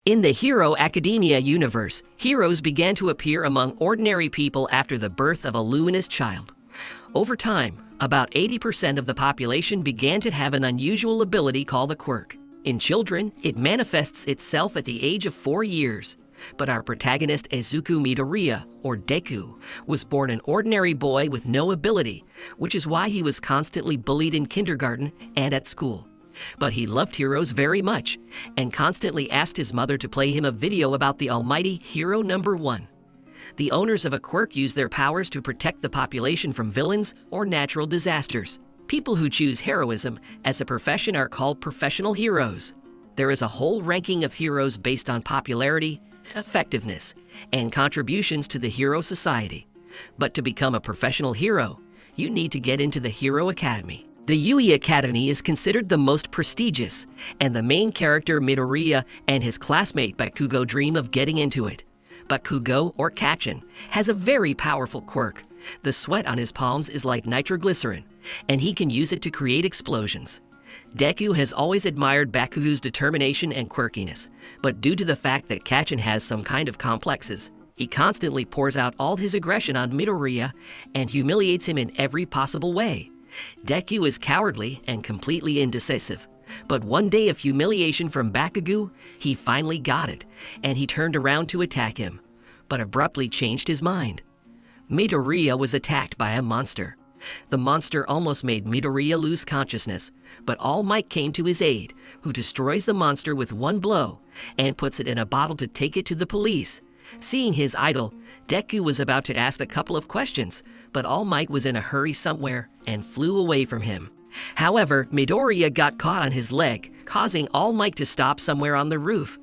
In the Hero Academia universe, heroes began to appear among ordinary people after the birth of a luminous child. Over time, about 80% of the population began to have an unusual ability called a quirk. In children, it manifests itself at the age of 4 years. But our protagonist Izuku Midoriya, or Deku, was born an ordinary boy with no ability, which is why he was constantly bullied in kindergarten and at school. But he loved heroes very much, and constantly asked his mother to play him a video about the almighty Hero Number 1. The owners of a quirk use their powers to protect the population from villains or natural disasters. People who choose heroism as a profession are called professional heroes. There is a whole ranking of heroes based on popularity, effectiveness, and contributions to the hero society. But to become a professional hero, you need to get into the Hero Academy. The Yui Academy is considered the most prestigious, and the main character Midoriya and his classmate Bakugo dream of getting into it. Bakugo, or Kachin, has a very powerful quirk. The sweat on his palms is like nitroglycerin, and he can use it to create explosions. Deku has always admired Bakugo's determination and quirkiness, but due to the fact that Kachin has some kind of complexes, he constantly pours out all his aggression on Midoriya and humiliates him in every possible way. Deku is cowardly and completely indecisive, but one day of humiliation from Bakugo, he finally got it, and he turned around to attack him, but abruptly changed his mind. Midoriya was attacked by a monster. The monster almost made Midoriya lose consciousness, but All Might came to his aid, who destroys the monster with one blow and puts it in a bottle to take it to the police. Seeing his idol, Deku was about to ask a couple of questions, but All Might was in a hurry somewhere and flew away from him. However, Midoriya got caught on his leg, causing All Might to stop somewhere on the roof.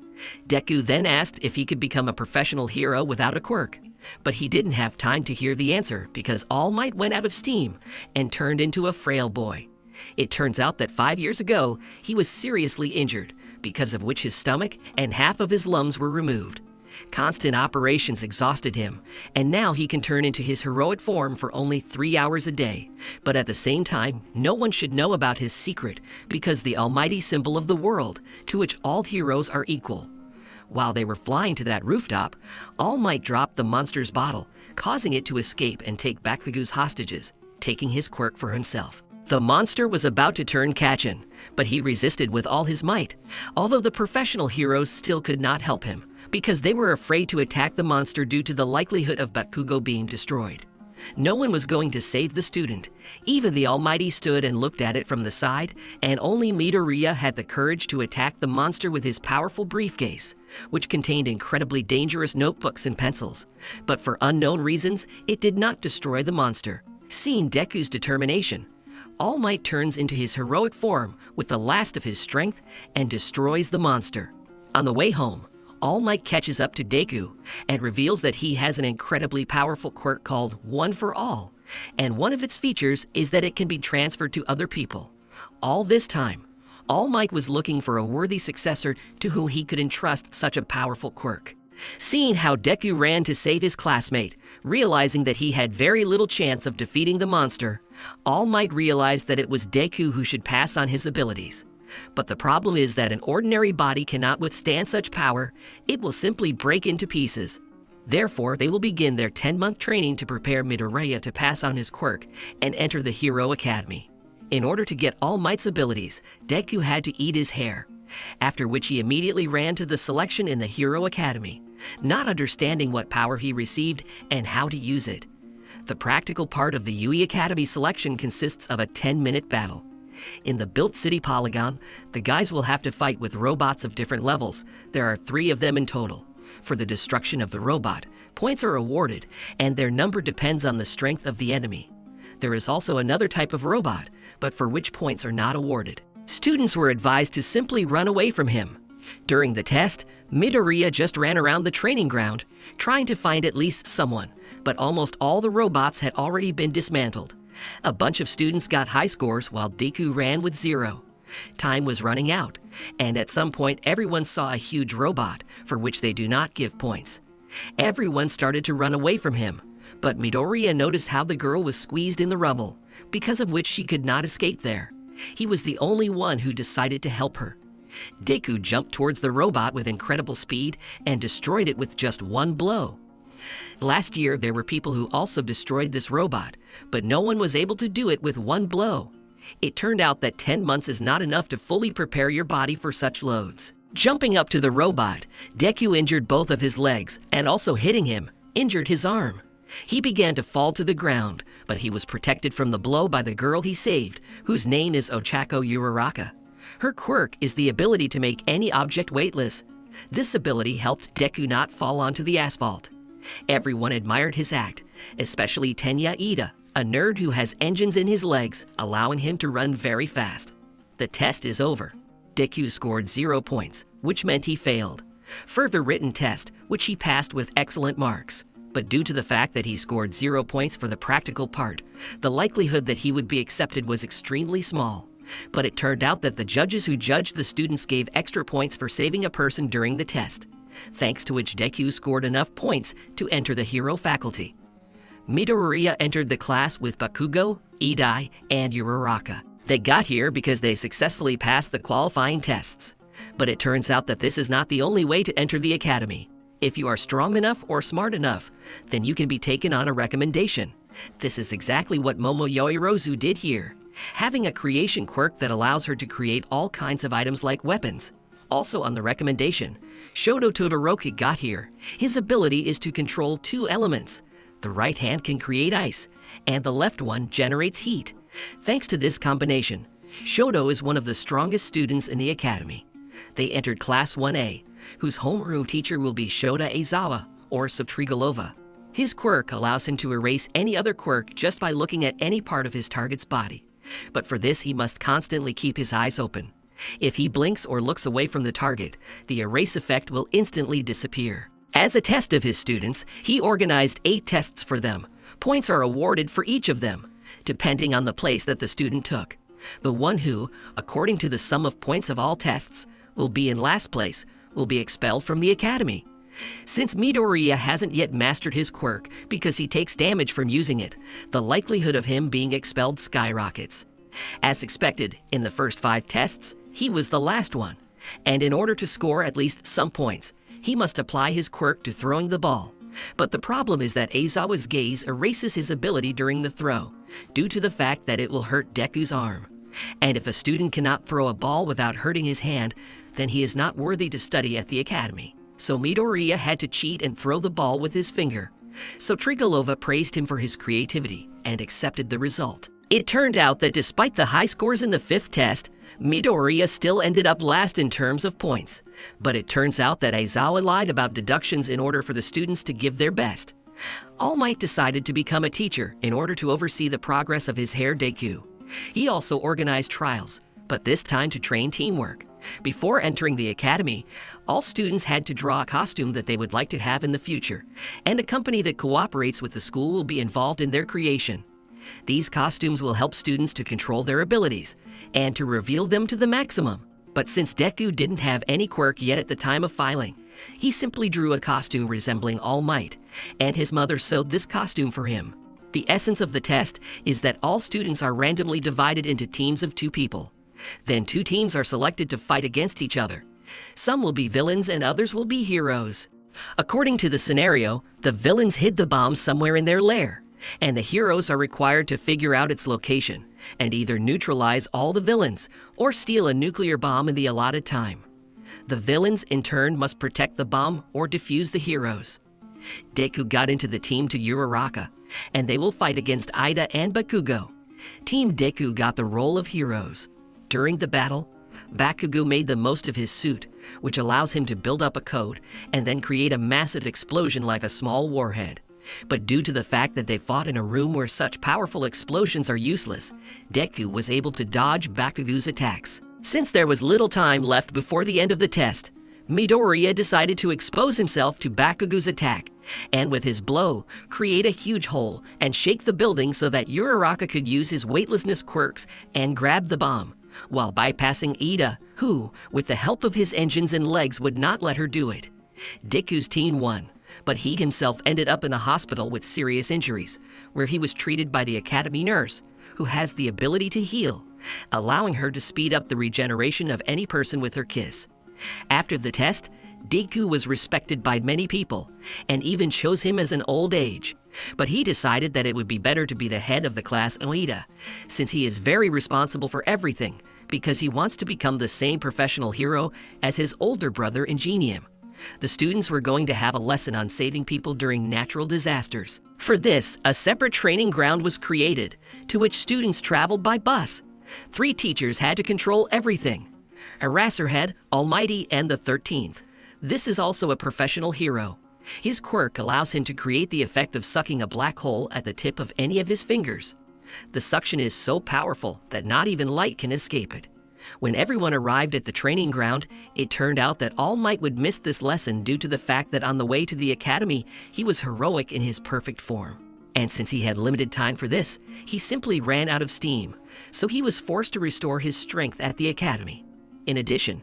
Deku then asked if he could become a professional hero without a quirk, but he didn't have time to hear the answer because All Might went out of steam and turned into a frail boy. It turns out that 5 years ago, he was seriously injured, because of which his stomach and half of his lungs were removed. Constant operations exhausted him, and now he can turn into his heroic form for only 3 hours a day. But at the same time, no one should know about his secret, because the almighty symbol of the world, to which all heroes are equal. While they were flying to that rooftop, All Might dropped the monster's bottle, causing it to escape and take Bakugo's hostages, taking his quirk for himself. The monster was about to turn Kachin, but he resisted with all his might, although the professional heroes still could not help him, because they were afraid to attack the monster due to the likelihood of Bakugo being destroyed. No one was going to save the student. Even the Almighty stood and looked at it from the side, and only Midoriya had the courage to attack the monster with his powerful briefcase, which contained incredibly dangerous notebooks and pencils. But for unknown reasons, it did not destroy the monster. Seeing Deku's determination, All Might turns into his heroic form with the last of his strength and destroys the monster. On the way home, All Might catches up to Deku and reveals that he has an incredibly powerful quirk called One for All, and one of its features is that it can be transferred to other people. All this time, All Might was looking for a worthy successor to whom he could entrust such a powerful quirk. Seeing how Deku ran to save his classmate, realizing that he had very little chance of defeating the monster, All Might realized that it was Deku who should pass on his abilities. But the problem is that an ordinary body cannot withstand such power. It will simply break into pieces. Therefore, they will begin their 10-month training to prepare Midoriya to pass on his quirk and enter the Hero Academy. In order to get All Might's abilities, Deku had to eat his hair, after which he immediately ran to the selection in the Hero Academy, not understanding what power he received and how to use it. The practical part of the Yui Academy selection consists of a 10-minute battle. In the built city polygon, the guys will have to fight with robots of different levels. There are 3 of them in total. For the destruction of the robot, points are awarded, and their number depends on the strength of the enemy. There is also another type of robot, but for which points are not awarded. Students were advised to simply run away from him. During the test, Midoriya just ran around the training ground, trying to find at least someone, but almost all the robots had already been dismantled. A bunch of students got high scores while Deku ran with 0. Time was running out, and at some point everyone saw a huge robot, for which they do not give points. Everyone started to run away from him, but Midoriya noticed how the girl was squeezed in the rubble, because of which she could not escape there. He was the only one who decided to help her. Deku jumped towards the robot with incredible speed and destroyed it with just one blow. Last year, there were people who also destroyed this robot, but no one was able to do it with one blow. It turned out that 10 months is not enough to fully prepare your body for such loads. Jumping up to the robot, Deku injured both of his legs, and also hitting him, injured his arm. He began to fall to the ground, but he was protected from the blow by the girl he saved, whose name is Ochako Uraraka. Her quirk is the ability to make any object weightless. This ability helped Deku not fall onto the asphalt. Everyone admired his act, especially Tenya Ida, a nerd who has engines in his legs, allowing him to run very fast. The test is over. Deku scored 0 points, which meant he failed. Further written test, which he passed with excellent marks. But due to the fact that he scored 0 points for the practical part, the likelihood that he would be accepted was extremely small. But it turned out that the judges who judged the students gave extra points for saving a person during the test, thanks to which Deku scored enough points to enter the hero faculty. Midoriya entered the class with Bakugo, Idai, and Uraraka. They got here because they successfully passed the qualifying tests. But it turns out that this is not the only way to enter the academy. If you are strong enough or smart enough, then you can be taken on a recommendation. This is exactly what Momo Yoirozu did here, having a creation quirk that allows her to create all kinds of items like weapons. Also on the recommendation, Shoto Todoroki got here. His ability is to control 2 elements. The right hand can create ice, and the left one generates heat. Thanks to this combination, Shoto is one of the strongest students in the academy. They entered Class 1A, whose homeroom teacher will be Shota Aizawa, or Subtrigalova. His quirk allows him to erase any other quirk just by looking at any part of his target's body. But for this, he must constantly keep his eyes open. If he blinks or looks away from the target, the erase effect will instantly disappear. As a test of his students, he organized 8 tests for them. Points are awarded for each of them, depending on the place that the student took. The one who, according to the sum of points of all tests, will be in last place will be expelled from the academy. Since Midoriya hasn't yet mastered his quirk because he takes damage from using it, the likelihood of him being expelled skyrockets. As expected, in the first 5 tests, he was the last one, and in order to score at least some points, he must apply his quirk to throwing the ball. But the problem is that Aizawa's gaze erases his ability during the throw, due to the fact that it will hurt Deku's arm. And if a student cannot throw a ball without hurting his hand, then he is not worthy to study at the academy. So Midoriya had to cheat and throw the ball with his finger. So Trigalova praised him for his creativity and accepted the result. It turned out that despite the high scores in the 5th test, Midoriya still ended up last in terms of points. But it turns out that Aizawa lied about deductions in order for the students to give their best. All Might decided to become a teacher in order to oversee the progress of his heir Deku. He also organized trials, but this time to train teamwork. Before entering the academy, all students had to draw a costume that they would like to have in the future, and a company that cooperates with the school will be involved in their creation. These costumes will help students to control their abilities and to reveal them to the maximum. But since Deku didn't have any quirk yet at the time of filing, he simply drew a costume resembling All Might, and his mother sewed this costume for him. The essence of the test is that all students are randomly divided into teams of 2 people. Then 2 teams are selected to fight against each other. Some will be villains and others will be heroes. According to the scenario, the villains hid the bomb somewhere in their lair, and the heroes are required to figure out its location and either neutralize all the villains or steal a nuclear bomb in the allotted time. The villains, in turn, must protect the bomb or defuse the heroes. Deku got into the team to Uraraka, and they will fight against Ida and Bakugo. Team Deku got the role of heroes. During the battle, Bakugo made the most of his suit, which allows him to build up a code and then create a massive explosion like a small warhead. But due to the fact that they fought in a room where such powerful explosions are useless, Deku was able to dodge Bakugo's attacks. Since there was little time left before the end of the test, Midoriya decided to expose himself to Bakugo's attack, and with his blow, create a huge hole and shake the building so that Uraraka could use his weightlessness quirks and grab the bomb, while bypassing Ida, who, with the help of his engines and legs, would not let her do it. Deku's team won, but he himself ended up in a hospital with serious injuries, where he was treated by the academy nurse, who has the ability to heal, allowing her to speed up the regeneration of any person with her kiss. After the test, Deku was respected by many people, and even chose him as an old age. But he decided that it would be better to be the head of the class Oida, since he is very responsible for everything, because he wants to become the same professional hero as his older brother Ingenium. The students were going to have a lesson on saving people during natural disasters. For this, a separate training ground was created, to which students traveled by bus. 3 teachers had to control everything: Eraserhead, Almighty, and the 13th. This is also a professional hero. His quirk allows him to create the effect of sucking a black hole at the tip of any of his fingers. The suction is so powerful that not even light can escape it. When everyone arrived at the training ground, it turned out that All Might would miss this lesson due to the fact that on the way to the academy, he was heroic in his perfect form. And since he had limited time for this, he simply ran out of steam, so he was forced to restore his strength at the academy. In addition,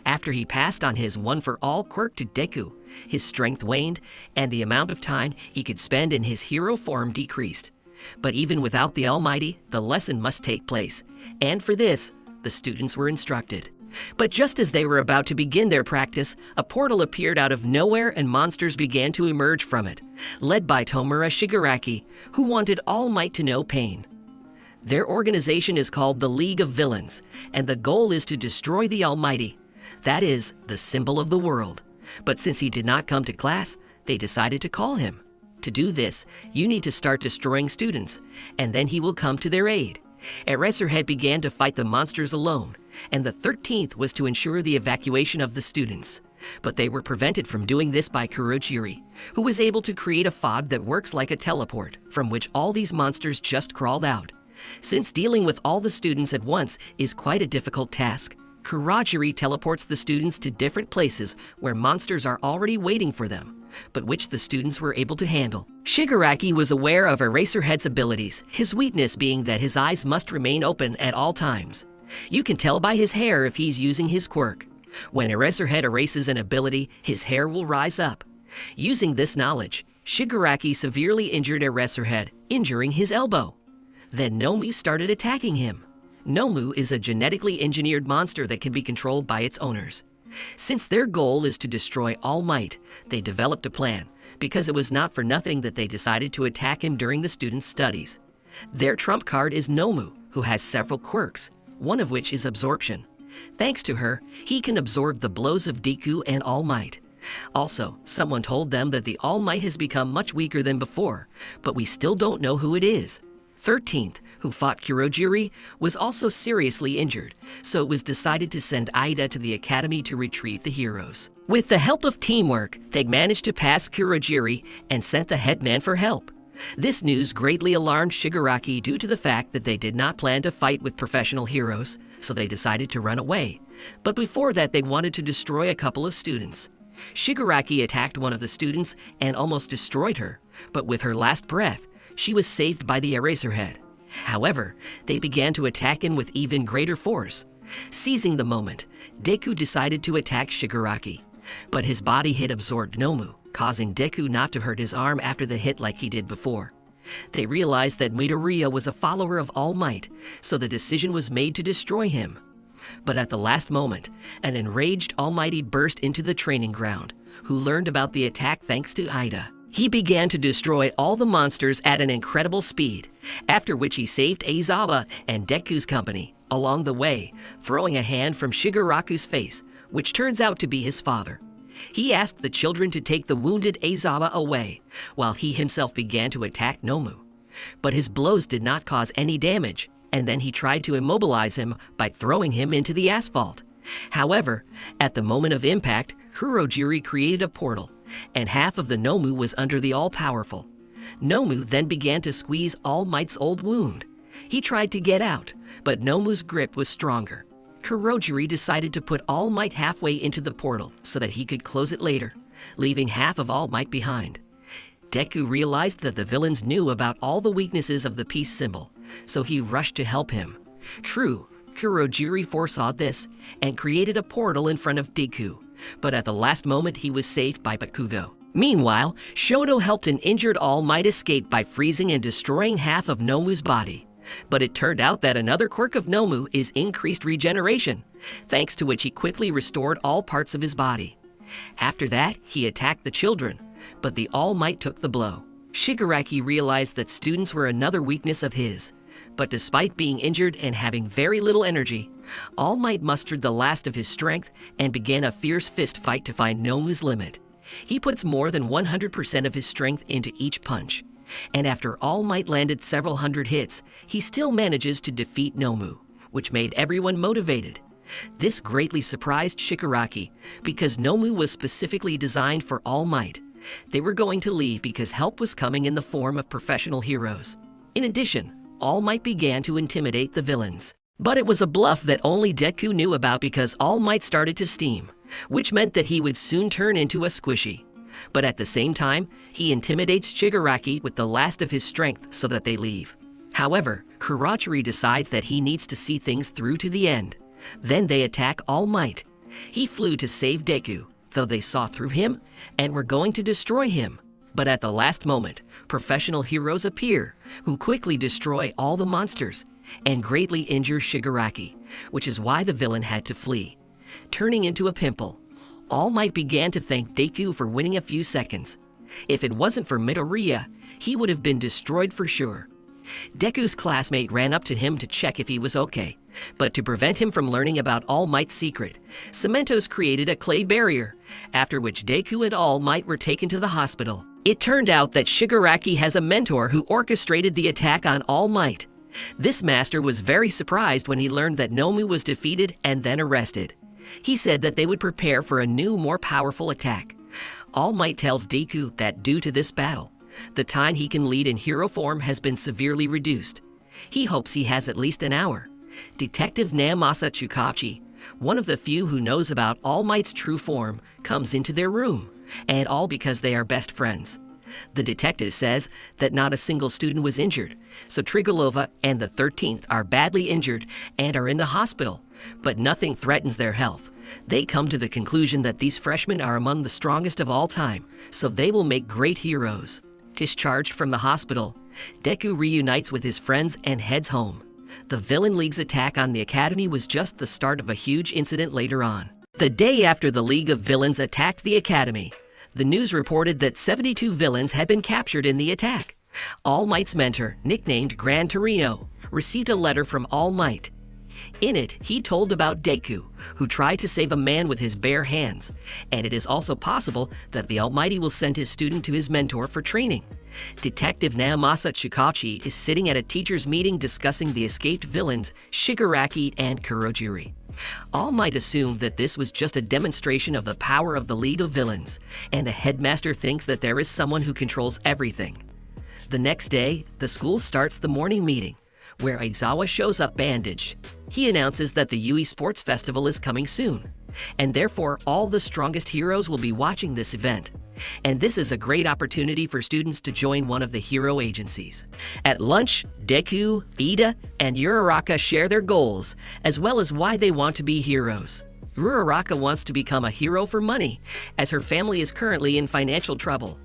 after he passed on his one-for-all quirk to Deku, his strength waned, and the amount of time he could spend in his hero form decreased. But even without the Almighty, the lesson must take place, and for this, the students were instructed. But just as they were about to begin their practice, a portal appeared out of nowhere and monsters began to emerge from it, led by Tomura Shigaraki, who wanted All Might to know pain. Their organization is called the League of Villains, and the goal is to destroy the Almighty. That is, the symbol of the world. But since he did not come to class, they decided to call him. To do this, you need to start destroying students, and then he will come to their aid. Eraserhead began to fight the monsters alone, and the 13th was to ensure the evacuation of the students. But they were prevented from doing this by Kurojiri, who was able to create a fog that works like a teleport, from which all these monsters just crawled out. Since dealing with all the students at once is quite a difficult task, Kurojiri teleports the students to different places where monsters are already waiting for them, but which the students were able to handle. Shigaraki was aware of Eraserhead's abilities, his weakness being that his eyes must remain open at all times. You can tell by his hair if he's using his quirk. When Eraserhead erases an ability, his hair will rise up. Using this knowledge, Shigaraki severely injured Eraserhead, injuring his elbow. Then Nomu started attacking him. Nomu is a genetically engineered monster that can be controlled by its owners. Since their goal is to destroy All Might, they developed a plan, because it was not for nothing that they decided to attack him during the students' studies. Their trump card is Nomu, who has several quirks, one of which is absorption. Thanks to her, he can absorb the blows of Deku and All Might. Also, someone told them that the All Might has become much weaker than before, but we still don't know who it is. 13th, who fought Kurojiri, was also seriously injured, so it was decided to send Ida to the academy to retrieve the heroes. With the help of teamwork, they managed to pass Kurojiri and sent the headman for help. This news greatly alarmed Shigaraki due to the fact that they did not plan to fight with professional heroes, so they decided to run away. But before that, they wanted to destroy a couple of students. Shigaraki attacked one of the students and almost destroyed her, but with her last breath, she was saved by the Eraserhead. However, they began to attack him with even greater force. Seizing the moment, Deku decided to attack Shigaraki, but his body hit absorbed Nomu, causing Deku not to hurt his arm after the hit like he did before. They realized that Midoriya was a follower of All Might, so the decision was made to destroy him. But at the last moment, an enraged Almighty burst into the training ground, who learned about the attack thanks to Ida. He began to destroy all the monsters at an incredible speed, after which he saved Aizawa and Deku's company along the way, throwing a hand from Shigaraku's face, which turns out to be his father. He asked the children to take the wounded Aizawa away, while he himself began to attack Nomu. But his blows did not cause any damage, and then he tried to immobilize him by throwing him into the asphalt. However, at the moment of impact, Kurojiri created a portal, and half of the Nomu was under the all-powerful. Nomu then began to squeeze All Might's old wound. He tried to get out, but Nomu's grip was stronger. Kurojiri decided to put All Might halfway into the portal so that he could close it later, leaving half of All Might behind. Deku realized that the villains knew about all the weaknesses of the peace symbol, so he rushed to help him. True, Kurojiri foresaw this and created a portal in front of Deku, but at the last moment he was saved by Bakugo. Meanwhile, Shoto helped an injured All Might escape by freezing and destroying half of Nomu's body. But it turned out that another quirk of Nomu is increased regeneration, thanks to which he quickly restored all parts of his body. After that, he attacked the children, but the All Might took the blow. Shigaraki realized that students were another weakness of his, but despite being injured and having very little energy, All Might mustered the last of his strength and began a fierce fist fight to find Nomu's limit. He puts more than 100% of his strength into each punch, and after All Might landed several hundred hits, he still manages to defeat Nomu, which made everyone motivated. This greatly surprised Shigaraki because Nomu was specifically designed for All Might. They were going to leave because help was coming in the form of professional heroes. In addition, All Might began to intimidate the villains. But it was a bluff that only Deku knew about because All Might started to steam, which meant that he would soon turn into a squishy. But at the same time, he intimidates Shigaraki with the last of his strength so that they leave. However, Kurachiri decides that he needs to see things through to the end. Then they attack All Might. He flew to save Deku, though they saw through him and were going to destroy him. But at the last moment, professional heroes appear, who quickly destroy all the monsters and greatly injure Shigaraki, which is why the villain had to flee. Turning into a pimple, All Might began to thank Deku for winning a few seconds. If it wasn't for Midoriya, he would have been destroyed for sure. Deku's classmate ran up to him to check if he was okay, but to prevent him from learning about All Might's secret, Cementos created a clay barrier, after which Deku and All Might were taken to the hospital. It turned out that Shigaraki has a mentor who orchestrated the attack on All Might. This master was very surprised when he learned that Nomu was defeated and then arrested. He said that they would prepare for a new, more powerful attack. All Might tells Deku that due to this battle, the time he can lead in hero form has been severely reduced. He hopes he has at least an hour. Detective Naomasa Tsukachi, one of the few who knows about All Might's true form, comes into their room, and all because they are best friends. The detective says that not a single student was injured, so Trigolova and the 13th are badly injured and are in the hospital, but nothing threatens their health. They come to the conclusion that these freshmen are among the strongest of all time, so they will make great heroes. Discharged from the hospital, Deku reunites with his friends and heads home. The Villain League's attack on the Academy was just the start of a huge incident later on. The day after the League of Villains attacked the Academy, the news reported that 72 villains had been captured in the attack. All Might's mentor, nicknamed Gran Torino, received a letter from All Might. In it, he told about Deku, who tried to save a man with his bare hands, and it is also possible that the Almighty will send his student to his mentor for training. Detective Naomasa Tsukachi is sitting at a teacher's meeting discussing the escaped villains Shigaraki and Kurojiri. All Might assumed that this was just a demonstration of the power of the League of Villains, and the headmaster thinks that there is someone who controls everything. The next day, the school starts the morning meeting, where Aizawa shows up bandaged. He announces that the Yui Sports Festival is coming soon, and therefore all the strongest heroes will be watching this event. And this is a great opportunity for students to join one of the hero agencies. At lunch, Deku, Ida, and Uraraka share their goals, as well as why they want to be heroes. Uraraka wants to become a hero for money, as her family is currently in financial trouble.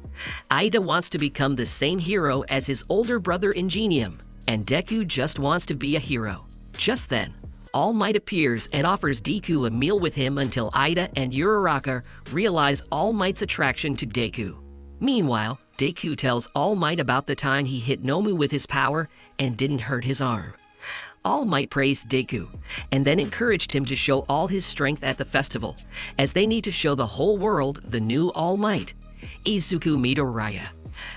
Ida wants to become the same hero as his older brother Ingenium, and Deku just wants to be a hero. Just then, All Might appears and offers Deku a meal with him until Ida and Uraraka realize All Might's attraction to Deku. Meanwhile, Deku tells All Might about the time he hit Nomu with his power and didn't hurt his arm. All Might praised Deku, and then encouraged him to show all his strength at the festival, as they need to show the whole world the new All Might, Izuku Midoriya.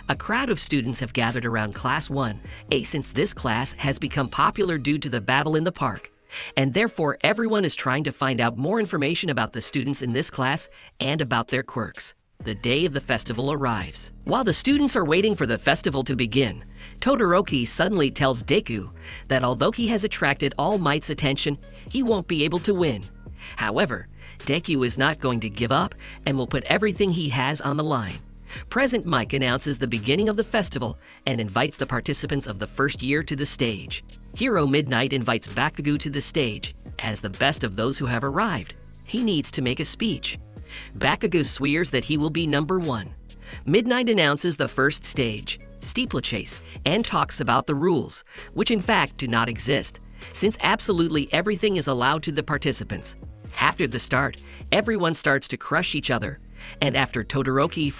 A crowd of students have gathered around Class 1A since this class has become popular due to the battle in the park, and therefore everyone is trying to find out more information about the students in this class and about their quirks. The day of the festival arrives. While the students are waiting for the festival to begin, Todoroki suddenly tells Deku that although he has attracted All Might's attention, he won't be able to win. However, Deku is not going to give up and will put everything he has on the line. Present Mike announces the beginning of the festival and invites the participants of the first year to the stage. Hero Midnight invites Bakugo to the stage as the best of those who have arrived. He needs to make a speech. Bakugo swears that he will be number one. Midnight announces the first stage, steeplechase, and talks about the rules, which in fact do not exist, since absolutely everything is allowed to the participants. After the start, everyone starts to crush each other, and after Todoroki